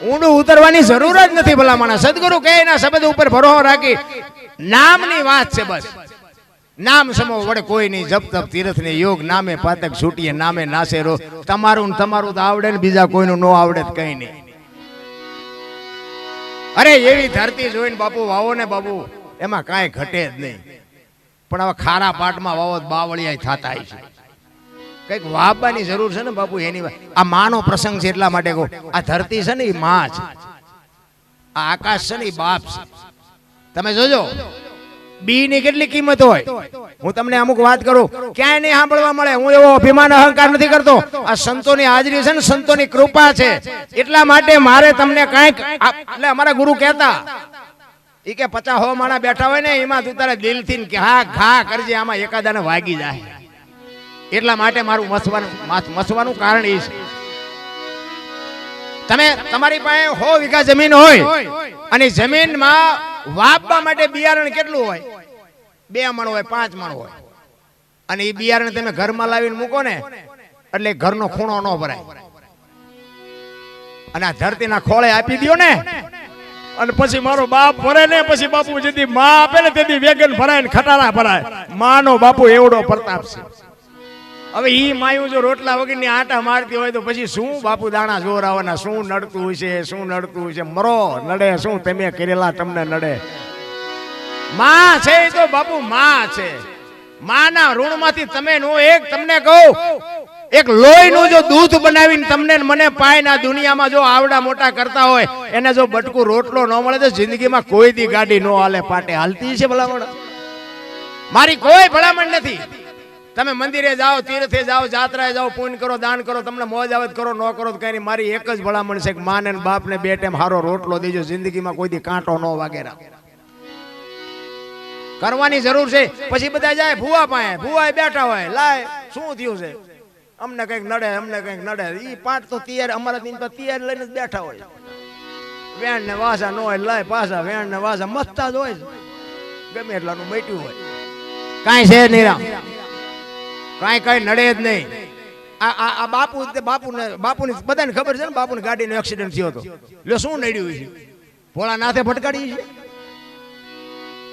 ઊંડું ઉતરવાની જરૂર જ નથી ભલામણ. સદગુરુ કહે એના શબ્દ ઉપર ભરોસો રાખી નામની વાત છે બસ. નામ સમો વડે કોઈ નહીં, જપ તપ તીર્થ ને યોગ, નામે પાતક છૂટીએ નામે નાસે રો. તમારું ને તમારું તો આવડે ને બીજા કોઈનું ન આવડે તો કઈ નહીં. અરે એવી ધરતી જોઈને બાપુ વાવો ને બાપુ, એમાં કાંઈ ઘટે જ નહીં. પણ હવે ખારા પાટમાં વાવો બાવળિયા થતા છે. કઈક વાવવાની જરૂર છે ને બાપુ. એની આ માનો પ્રસંગ છે એટલા માટે કહું. આ ધરતી છે ને એ માં છે, આ આકાશ છે ને એ બાપ છે. તમે જોજો બી ની કેટલી કિંમત હોય. હું તમને અમુક વાત કરું, ક્યાંય નહીં સાંભળવા મળે. હું એવો અભિમાન અહંકાર નથી કરતો. આ સંતોની હાજરી છે ને, સંતોની કૃપા છે. એટલા માટે મારે તમને કાંઈક, એટલે અમારા ગુરુ કહેતા એ કે 50 માણા બેઠા હોય ને એમાં તું તારે દિલથી ઘા ઘા કરજે, આમાં એકાદાને વાગી જાય. એટલા માટે મારું મસવાનું કારણ એ છે. તમે તમારી પાસે 100 વીઘા જમીન હોય અને જમીનમાં વાવવા માટે બિયારણ કેટલું હોય? 2 મણ હોય, 5 મણ હોય. અને એ બિયારણ તમે ઘરમાં લાવીને મૂકો ને એટલે ઘરનો ખૂણો ન ભરાય. અને આ ધરતીના ખોળે આપી દો ને અને પછી મારો બાપ ભરે ને, પછી બાપુ જેથી માં આપે ને તેથી વેગન ભરાય ને ખટારા ભરાય. માનો બાપુ એવડો પ્રતાપ છે. હવે ઈ માયું જો રોટલા વગરની આટા મારતી હોય તો પછી શું બાપુ દાણા જોર આવવાના? શું નડતું છે, શું નડતું છે? મરો નડે શું? તમે કરેલા તમને નડે. માં છે તો બાપુ માં છે. માના ઋણમાંથી તમે નો એક, તમને કહું, એક લોહીનું જો દૂધ બનાવીને તમને મને પાયના દુનિયામાં જો આવડા મોટા કરતા હોય, એને જો બટકું રોટલો ન મળે તો જિંદગીમાં કોઈ દી ગાડી નો હાલે. પાટે હાલતી છે ભલામણ? મારી કોઈ ભલામણ નથી. તમે મંદિરે જાઓ, તીર્થે જાઓ, જાત્રાએ જાઓ, પુણ્ય કરો, દાન કરો, તમને મોજ આવે કરો, ન કરો તો કઈ નહીં. મારી એક જ ભલામણ છે કે માને ને બાપને 2 ટાઈમ હારો રોટલો દેજો. જિંદગીમાં કોઈ દી કાંટો ન વાગે. કરવાની જરૂર છે. પછી બધા જાય ભુવા પાસે, ભુવા બેઠા હોય, લાય શું થયું છે, અમને કઈક નડે, અમને કઈક નડે. ઈ 5 તો તૈયાર, અમારા દિન તો તૈયાર લઈને જ બેઠા હોય. વેણ ને વાસા ન હોય, લાય પાછા વેણ ને વાસા મસ્તા જ હોય. ગમે એટલાનું મેટ્યું હોય, કાંઈ છે નહીં, કાંઈ કઈ નડે જ નહીં. આ બાપુની બધાને ખબર છે ને, બાપુની ગાડીનો એક્સિડન્ટ થયો હતો. લ્યો શું નડ્યું છે? ભોળાનાથે ભટકાડી છે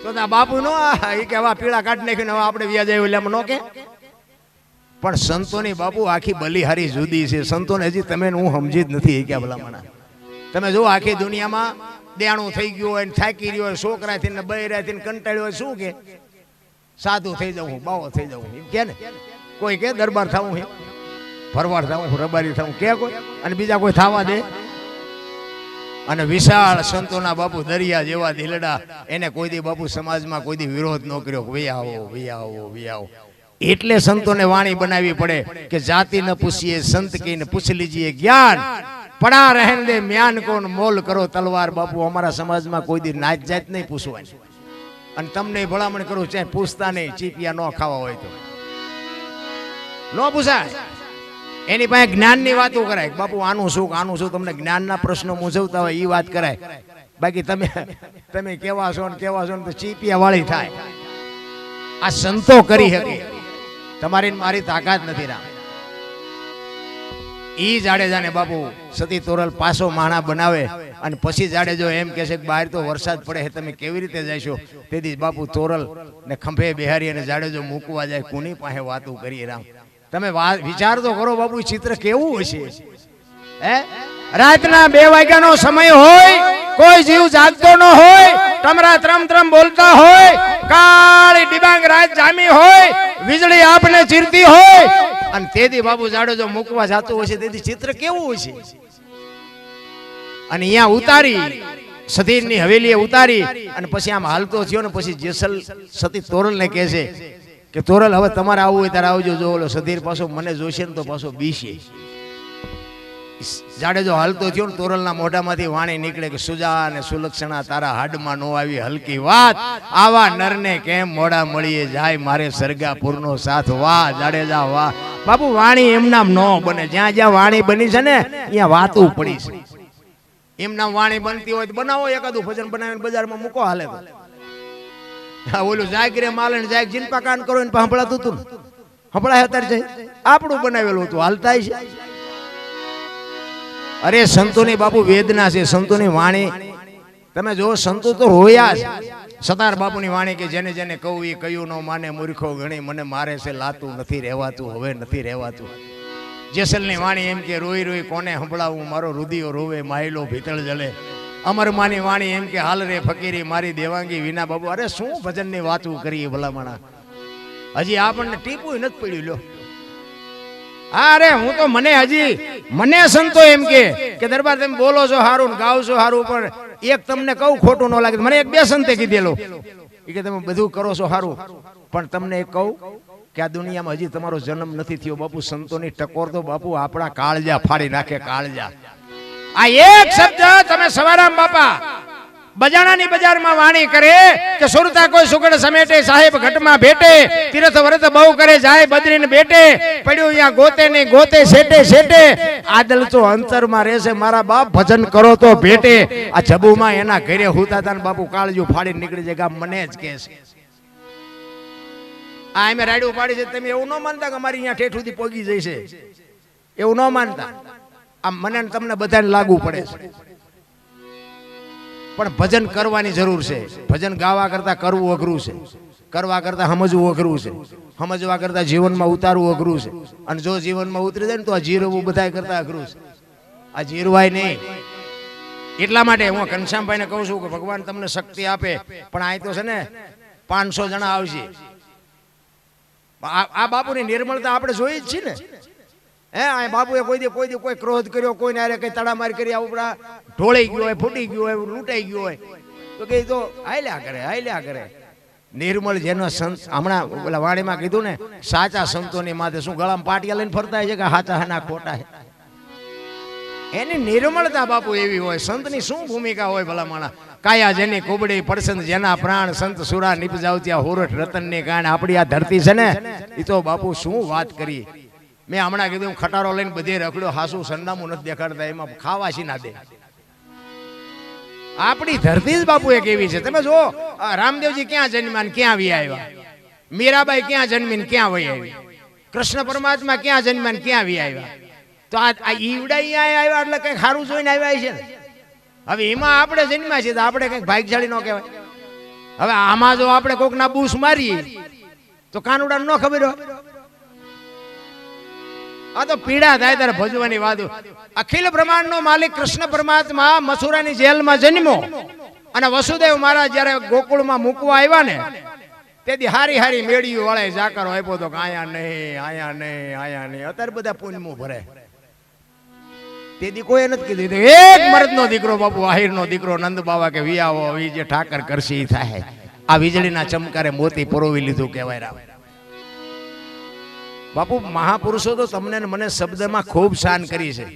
તો આ બાપુ નો એ કે હવે પીળા કાઢી નાખ્યું, હવે આપણે વ્યાજ આવ્યું એટલે નો કે. પણ સંતોની બાપુ આખી બલિહારી જુદી છે. સંતોને હજી તમે હું સમજી જ નથી કે ભલામણા. તમે જો આખી દુનિયામાં દેણું થઈ ગયું હોય, થાકી રહ્યો હોય, છોકરાથી ને બૈરાથી કંટાળ્યો હોય, શું કે સાધુ થઈ જવું, બાવો થઈ જવું એમ કે ને. કોઈ કે દરબાર થવું છે, ફરવાડ થવું, રબારી થવું કે કોઈ, અને બીજા કોઈ થવા દે? અને વિશાળ સંતોના બાપુ દરિયા જેવા દિલડા, એને કોઈ દી બાપુ સમાજમાં કોઈ દી વિરોધ ન કર્યો. વી આવો, વી આવો, વી આવો. એટલે સંતોને વાણી બનાવવી પડે કે જાતિ ન પૂછીએ સંત કહીને પૂછ લીજીએ જ્ઞાન, પડા રહેન દે મ્યાન કોણ મોલ કરો તલવાર. બાપુ અમારા સમાજમાં કોઈ દી નાચ જાત નહીં પૂછવાની. અને તમને ભલામણ કરું, ચાહે પૂછતા નહીં, ચીપિયા ન ખાવા હોય તો ન પૂછાય. એની પાસે જ્ઞાનની વાતો કરાય. બાપુ આનું શું, આનું શું, તમને જ્ઞાનના પ્રશ્નો મૂંઝવતા હોય એ વાત કરાય. બાકી તમે કેવા છો ને કેવા છો ને તો ચીપિયા વાળી થાય. આ સંતો કરી શકે, તમારી મારી તાકાત નથી. રામ ઈ જાડેજાને બાપુ સતી તોરલ પાસો માણા બનાવે અને પછી જાડેજો એમ કહે છે કે બહાર તો વરસાદ પડે, તમે કેવી રીતે જઈશો? તેથી બાપુ તોરલ ને ખંભે બેહારી અને જાડેજો મૂકવા જાય. કોની પાસે વાતું કરીએ? રામ તમે વિચાર તો કરો બાપુ, ચિત્ર કેવું હશે? હે, રાતના 2 વાગ્યાનો સમય હોય, કોઈ જીવ જાગતો ન હોય, તમરા ત્રમ ત્રમ બોલતા હોય, કાળી ડિબાંગ રાત જામી હોય, વીજળી આપને ચીરતી હોય, અને તેથી બાપુ જાડેજો મૂકવા જતો હોય છે. તેથી ચિત્ર કેવું હશે? અને અહીંયા ઉતારી સતીની હવેલીએ ઉતારી અને પછી આમ હાલતો થયો ને પછી જેસલ સતી તોરલને કહે છે કે તોરલ હવે તમારે આવવું હોય ત્યારે આવજો. જો ઓલો સધીર પાછો મને જોશે ને તો પાછો બીશે. જાડેજો હાલતો થયો ને તોરલના મોઢામાંથી વાણી નીકળે કે સુજા અને સુલક્ષણા તારા હાડમાં નો આવી હલકી વાત, આવા નરને કેમ મોડા મળીએ જાય, મારે સરગાપુરનો સાથ. વાહ જાડેજા વાહ. બાપુ વાણી એમનામ ન બને. જ્યાં જ્યાં વાણી બની છે ને ત્યાં વાતું પડી છે. એમનામ વાણી બનતી હોય તો બનાવો, એકાદું ભજન બનાવીને બજારમાં મૂકો, હાલે. ઓલું જાગરે માલણ જાગ જીનપા કાન કરો ને સાંભળાતું હતું, સંભળાય અત્યારે આપણું બનાવેલું હતું, હાલતા છે. અરે સંતોની બાપુ વેદના છે, સંતોની વાણી તમે જો, સંતો તો રોયા છે. સતાર બાપુની વાણી કે જેને જેને કહું એ કયું ન માને, મૂર્ખો ગણી મને મારે છે લાતું નથી રહેવાતું, હવે નથી રહેવાતું. જેસલની વાણી એમ કે રોઈ રોઈ કોને સંભળાવું, મારો રુધિયો રોવે માયલો ભીતળ જલે. અમરમાની વાણી એમ કે હાલ રે ફકીરી મારી દેવાંગી વિના બાબુ. અરે શું ભજનની વાતું કરીએ ભલામણા, હજી આપણને ટીપું નથી પડ્યું લ્યો. અરે હું તો મને સંતો એમ કે દરબાર તમે બોલો છો હારું, ગાવ છો હારું, પણ એક તમને કહું ખોટું ન લાગે. મને એક બે સંતે કીધેલો કે તમે બધું કરો છો હારું, પણ તમને એક કહું કે આ દુનિયામાં હજી તમારો જન્મ નથી થયો બાપુ. સંતોની ટકોર તો બાપુ આપણા કાળજા ફાડી નાખે, કાળજા. આ એક શબ્દ તમે સવારામ બાપા બજાણાની બજારમાં વાણી કરે કે સુરતા કોઈ સુગડ સમેટે, સાહેબ ઘટમાં ભેટે, તીર્થ વ્રત બહુ કરે જાય બદ્રીને બેટે, પડ્યું અહીંયા ગોતે ને ગોતે સેટે સેટે, આદલ તો અંતરમાં રહેશે મારા બાપ, ભજન કરો તો ભેટે. આ જબુમાં એના ઘરે હુતા હતા ને બાપુ કાળજુ ફાડી નીકળી જાય, મને જ કહે છે આ અમે રાડ્યું પાડી છે. તમે એવું ન માનતા કે અમારી અહીંયા ઠેઠ સુધી પોગી જશે, એવું ન માનતા. આ મને તમને બધાને લાગુ પડે છે, પણ ભજન કરવાની જરૂર છે. ભજન ગાવા કરતા કરવું અઘરું છે, કરવા કરતા સમજવું અઘરું છે, સમજવા કરતા જીવનમાં ઉતારવું અઘરું છે. અને જો જીવનમાં ઉતરી જાય ને તો આ જીરવું બધા કરતા અઘરું છે. આ જીરવાય નહીં. એટલા માટે હું ઘનશ્યામભાઈને કહું છું કે ભગવાન તમને શક્તિ આપે, પણ આ તો છે ને 500 જણા આવશે. આ બાપુની નિર્મળતા આપણે જોઈ જ છીએ ને. આ બાપુએ કોઈ ક્રોધ કર્યો, કોઈને આરે કઈ તડામાર કરી, આવું ઢોળાઈ ગયો હોય, ફૂટી ગયો હોય, લૂંટાઈ ગયો હોય તો કે તો હાલ્યા કરે. નિર્મળ જેનો સંત, હમણાં ઓલા વાણીમાં કીધું ને, સાચા સંતોની માથે શું ગળામાં પાટિયા લઈને ફરતા છે કે સાચા હાના ખોટા છે. એની નિર્મળતા બાપુ એવી હોય. સંતની શું ભૂમિકા હોય ભલામણા. કાયા જેની કુબડી પડસંદ જેના પ્રાણ, સંત સુરા નિપજાવત્યા હોરઠ રતનની કાન. આપણી આ ધરતી છે ને એ તો બાપુ શું વાત કરી. મેં હમણાં કીધું ખટારો લઈને બધે રખડ્યો, હાસુ સરનામું નથી દેખાડતા, એમાં ખાવાશી ના દે. આપણી ધરતી જ બાપુ એક એવી છે. તમે જો રામદેવજી ક્યાં જન્મ્યા ને ક્યાં વી આવ્યા, મીરાબાઈ ક્યાં જન્મીને ક્યાં વહી આવી, કૃષ્ણ પરમાત્મા ક્યાં જન્મ્યા ને ક્યાં વી આવ્યા. તો આ ઈવડા અહીંયા આવ્યા એટલે કઈક સારું જોઈને આવ્યા છે ને. હવે એમાં આપણે જન્મ્યા છીએ તો આપણે કઈક ભાગ્યશાળી ન કહેવાય. હવે આમાં જો આપણે કોઈક ના બૂસ મારીએ તો કાનુડા ન ખબર હોય. આ તો પીડા થાય ત્યારે ભજવાની વાત. અખિલ બ્રહ્માંડ નો માલિક કૃષ્ણ પરમાત્મા મથુરાની જેલમાં જન્મ્યો અને વસુદેવ મહારાજ જયારે ગોકુળમાં મૂકવા આવ્યા ને તેથી હારી હારી મેળીઓ વાળા જાકરો આપ્યો તો આયા નહીં. અત્યારે બધા પુણ્યમું ભરે. તેથી કોઈ નથી કીધું એક મર્દનો દીકરો બાપુ, આહિરનો દીકરો નંદ બાવા કે વિયાવો જે ઠાકર કરશી થાય. આ વીજળીના ચમકારે મોતી પરોવી લીધું કહેવાય રામ બાપુ. મહાપુરુષો તો તમને મને શબ્દમાં ખૂબ શાન કરી છે.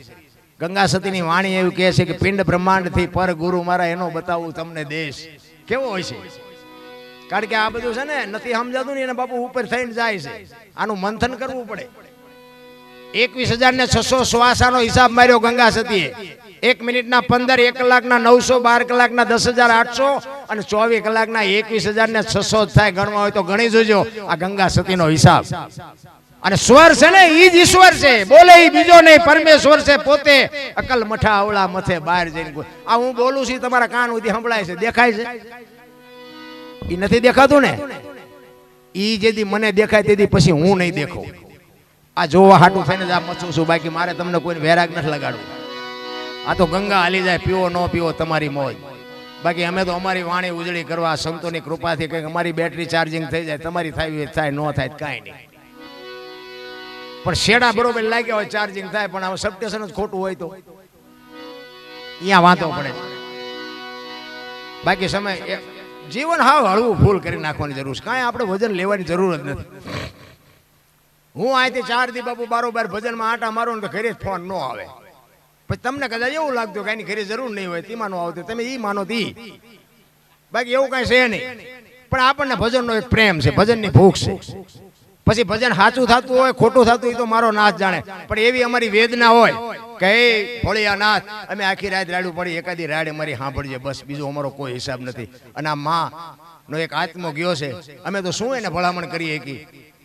ગંગા સતીની વાણી એવું કહે છે કે પિંડ બ્રહ્માંડ થી પર ગુરુ મારા એનો બતાવું તમને દેશ કેવો હોય છે. કારણ કે આ બધું છે ને નથી સમજાતું ને એને બાપુ ઉપર થઈને જાય છે. આનું મંથન કરવું પડે. 21,600 શ્વાસાનો હિસાબ માર્યો ગંગા સતીએ. 1 મિનિટના 15, 1 કલાકના 900, 12 કલાકના 10,800 અને 24 કલાકના 21,600 થાય. ગણવા હોય તો ગણી જોજો આ ગંગા સતીનો હિસાબ. અને સ્વર છે ને ઈ જ ઈશ્વર છે, બોલે ઈ બીજો નહીં, પરમેશ્વર છે પોતે. અકલ મઠા અવળા મથે બહાર જઈને આ હું બોલું છું તમારા કાન સુધી સંભળાય છે, દેખાય છે? ઈ નથી દેખાતું ને. ઈ જેથી મને દેખાય તેથી પછી હું નહીં દેખું. આ જોવા હાટું થઈને જ આ મચું છું, બાકી મારે તમને કોઈ વેરાગ નથી લગાડવું. આ તો ગંગા હાલી જાય, પીવો ન પીવો તમારી મોજ. બાકી અમે તો અમારી વાણી ઉજળી કરવા સંતોની કૃપાથી કંઈક અમારી બેટરી ચાર્જિંગ થઈ જાય, તમારી થાય ન થાય કાંઈ નહીં. પણ શેડા બરોબર લાગ્યા હોય ચાર્જિંગ થાય, પણ હવે સબસ્ટેશન જ ખોટું હોય તો અહીંયા વાંધો પડે. બાકી સમય જીવન હાવ હળવું ફૂલ કરી નાખવાની જરૂર છે. કાંઈ આપણે વજન લેવાની જરૂર જ નથી. હું અહીંથી 4 દી બાપુ બારોબાર ભજનમાં આટા મારો ને તો ઘરે જ ફોન ન આવે. પછી તમને કદાચ એવું લાગતું કે એની ઘરે જરૂર નહીં હોય, તેમાં ન આવતું, તમે એ માનો તી. બાકી એવું કાંઈ છે નહીં. પણ આપણને ભજનનો એક પ્રેમ છે, ભજનની ભૂખ છે. પછી ભજન સાચું થતું હોય ખોટું થતું હોય તો મારો નાથ જાણે, પણ એવી અમારી વેદના હોય કે ભોળિયા નાથ અમે આખી રાત રાડું પડી, એકાદી રાડે મારી સાંભળજે બસ, બીજો અમારો કોઈ હિસાબ નથી. અને આ માં નો એક આત્મો ગયો છે, અમે તો શું એને ભલામણ કરીએ કે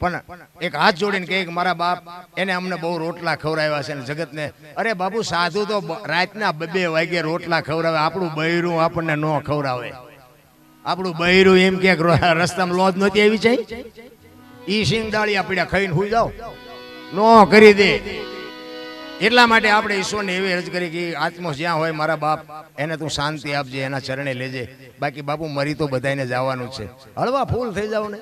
પણ એક હાથ જોડીને કહે કે મારા બાપ એને અમને બહુ રોટલા ખવડાવ્યા છે ને જગતને. અરે બાબુ સાધુ તો રાતના 2 વાગે રોટલા ખવડાવે, આપણું બૈરું આપણને ન ખવડાવે. આપણું બૈરું એમ કે રસ્તામાં લોજ નહોતી આવી જાય, ઈ સિંગડાળિયા પીડા ખાઈને હુઈ જાઓ, નો કરી દે. એટલા માટે આપણે ઈશ્વરને એવી અરજ કરી કે આત્મો જ્યાં હોય મારા બાપ એને તું શાંતિ આપજે, એના ચરણે લેજે. બાકી બાપુ મરી તો બધાને જવાનું છે, હળવા ફૂલ થઈ જાવ ને.